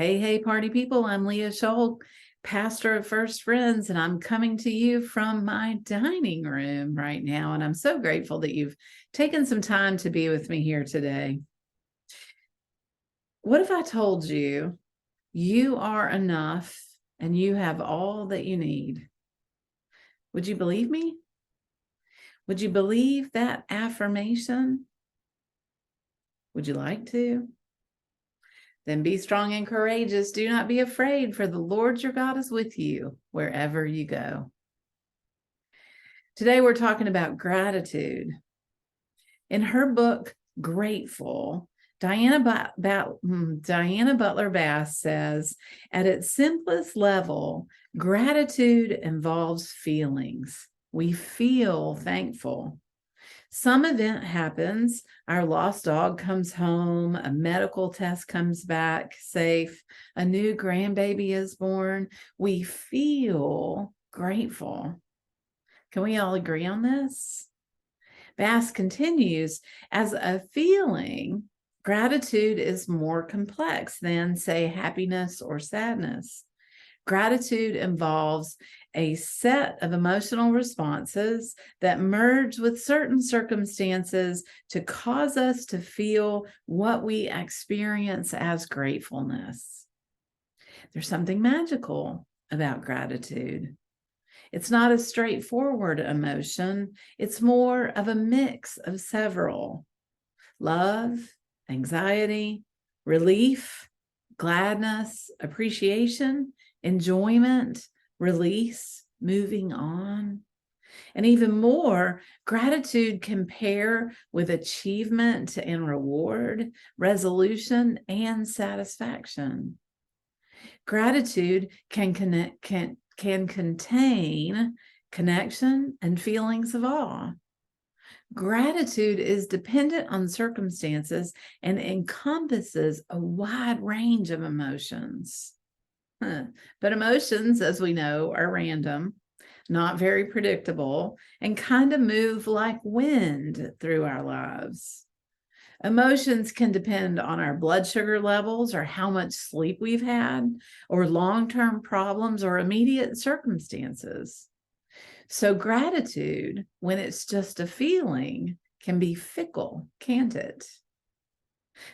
Hey, party people. I'm Lia Scholl, pastor of First Friends, and I'm coming to you from my dining room right now. And I'm so grateful that you've taken some time to be with me here today. What if I told you you are enough and you have all that you need? Would you believe me? Would you believe that affirmation? Would you like to? Then be strong and courageous. Do not be afraid, for the Lord your God is with you wherever you go. Today, we're talking about gratitude. In her book, Grateful, Diana Butler Bass says, at its simplest level, gratitude involves feelings. We feel thankful. Some event happens, our lost dog comes home, a medical test comes back safe, a new grandbaby is born. We feel grateful. Can we all agree on this? Bass continues, as a feeling, gratitude is more complex than, say, happiness or sadness. Gratitude involves a set of emotional responses that merge with certain circumstances to cause us to feel what we experience as gratefulness. There's something magical about gratitude. It's not a straightforward emotion. It's more of a mix of several: love, anxiety, relief, gladness, appreciation, enjoyment, release, moving on. And even more, gratitude can pair with achievement and reward, resolution and satisfaction. Gratitude can contain connection and feelings of awe. Gratitude is dependent on circumstances and encompasses a wide range of emotions. But emotions, as we know, are random, not very predictable, and kind of move like wind through our lives. Emotions can depend on our blood sugar levels or how much sleep we've had, or long-term problems or immediate circumstances. So gratitude, when it's just a feeling, can be fickle, can't it?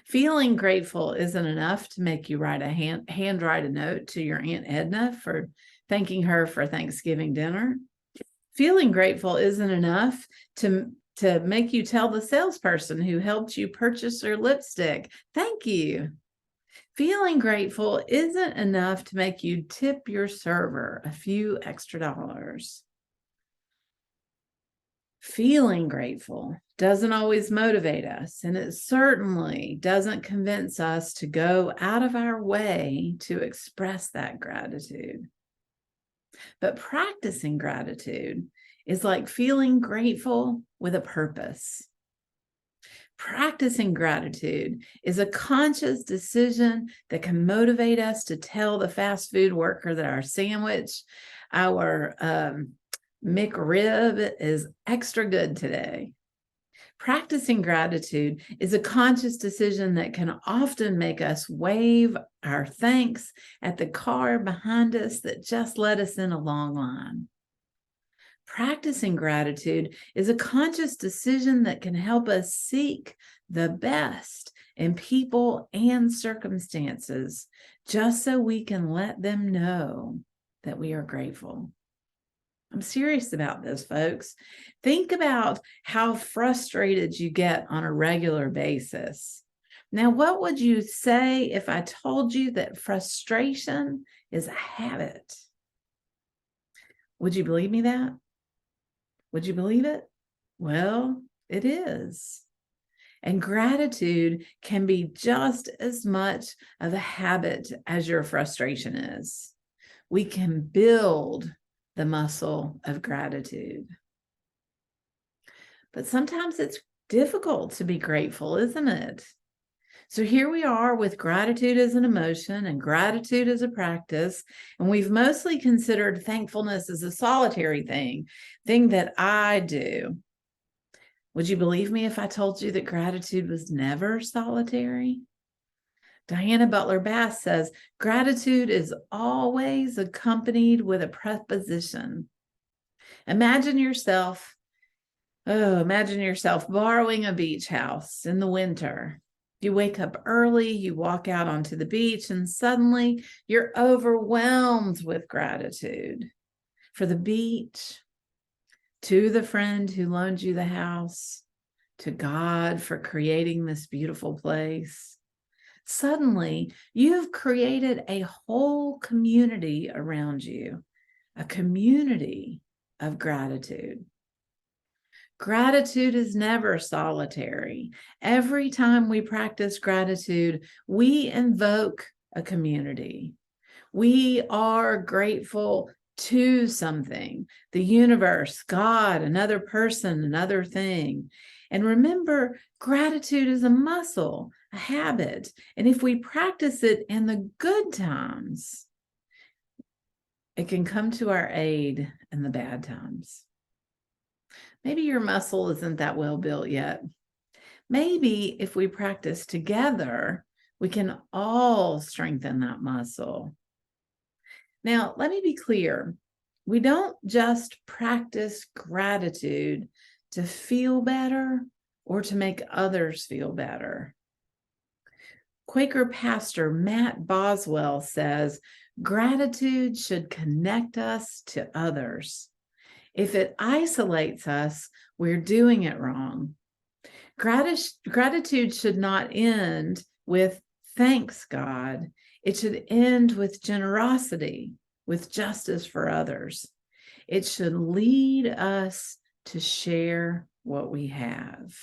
Feeling grateful isn't enough to make you handwrite a note to your Aunt Edna for thanking her for Thanksgiving dinner. Feeling grateful isn't enough to make you tell the salesperson who helped you purchase your lipstick, thank you. Feeling grateful isn't enough to make you tip your server a few extra dollars. Feeling grateful doesn't always motivate us, and it certainly doesn't convince us to go out of our way to express that gratitude. But practicing gratitude is like feeling grateful with a purpose. Practicing gratitude is a conscious decision that can motivate us to tell the fast food worker that our sandwich, our McRib, is extra good today. Practicing gratitude is a conscious decision that can often make us wave our thanks at the car behind us that just let us in a long line. Practicing gratitude is a conscious decision that can help us seek the best in people and circumstances, just so we can let them know that we are grateful. I'm serious about this, folks. Think about how frustrated you get on a regular basis. Now, what would you say if I told you that frustration is a habit? Would you believe me that? Would you believe it? Well, it is. And gratitude can be just as much of a habit as your frustration is. We can build the muscle of gratitude. But sometimes it's difficult to be grateful, isn't it? So here we are with gratitude as an emotion and gratitude as a practice, and we've mostly considered thankfulness as a solitary thing that I do. Would you believe me if I told you that gratitude was never solitary? Diana Butler Bass says, gratitude is always accompanied with a preposition. Imagine yourself borrowing a beach house in the winter. You wake up early, you walk out onto the beach, and suddenly you're overwhelmed with gratitude for the beach, to the friend who loaned you the house, to God for creating this beautiful place. Suddenly, you've created a whole community around you, a community of gratitude. Gratitude is never solitary. Every time we practice gratitude, we invoke a community. We are grateful to something, the universe, God, another person, another thing. And remember, gratitude is a muscle, a habit. And if we practice it in the good times, it can come to our aid in the bad times. Maybe your muscle isn't that well built yet. Maybe if we practice together, we can all strengthen that muscle. Now, let me be clear. We don't just practice gratitude to feel better or to make others feel better. Quaker pastor Matt Boswell says, gratitude should connect us to others. If it isolates us, we're doing it wrong. Gratitude should not end with thanks, God. It should end with generosity, with justice for others. It should lead us to share what we have.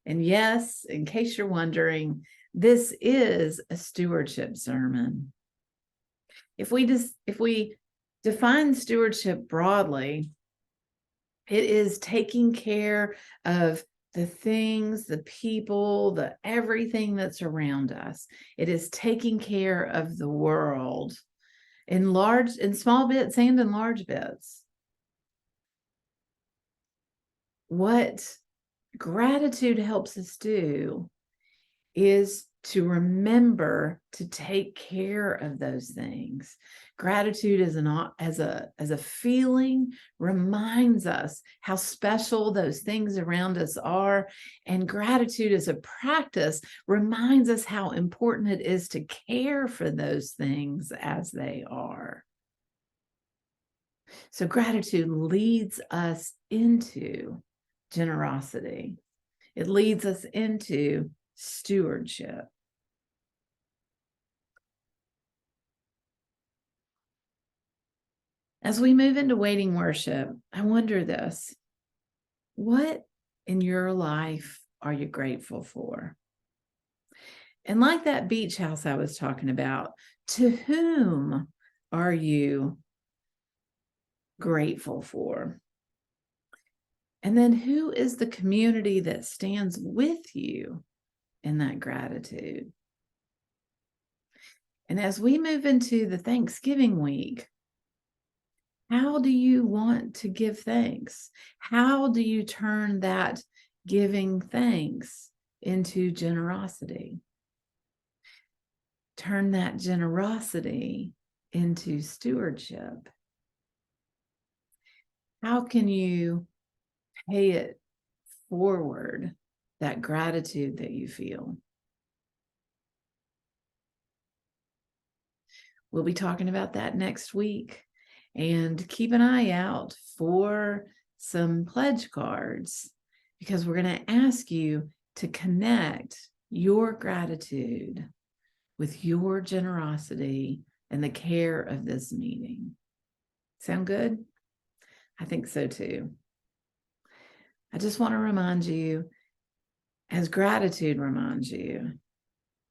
And yes, in case you're wondering, this is a stewardship sermon. If we define stewardship broadly, it is taking care of the things, the people, the everything that's around us. It is taking care of the world in small bits and in large bits. What gratitude helps us do is to remember to take care of those things. Gratitude as a feeling reminds us how special those things around us are, and gratitude as a practice reminds us how important it is to care for those things as they are. So gratitude leads us into generosity. It leads us into stewardship. As we move into waiting worship, I wonder this: what in your life are you grateful for? And like that beach house I was talking about, to whom are you grateful for? And then who is the community that stands with you in that gratitude? And as we move into the Thanksgiving week, how do you want to give thanks? How do you turn that giving thanks into generosity? Turn that generosity into stewardship. How can you pay it forward, that gratitude that you feel? We'll be talking about that next week. And keep an eye out for some pledge cards, because we're going to ask you to connect your gratitude with your generosity and the care of this meeting. Sound good? I think so too. I just want to remind you, as gratitude reminds you,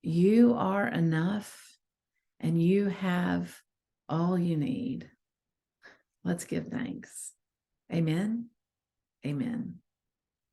you are enough and you have all you need. Let's give thanks. Amen. Amen.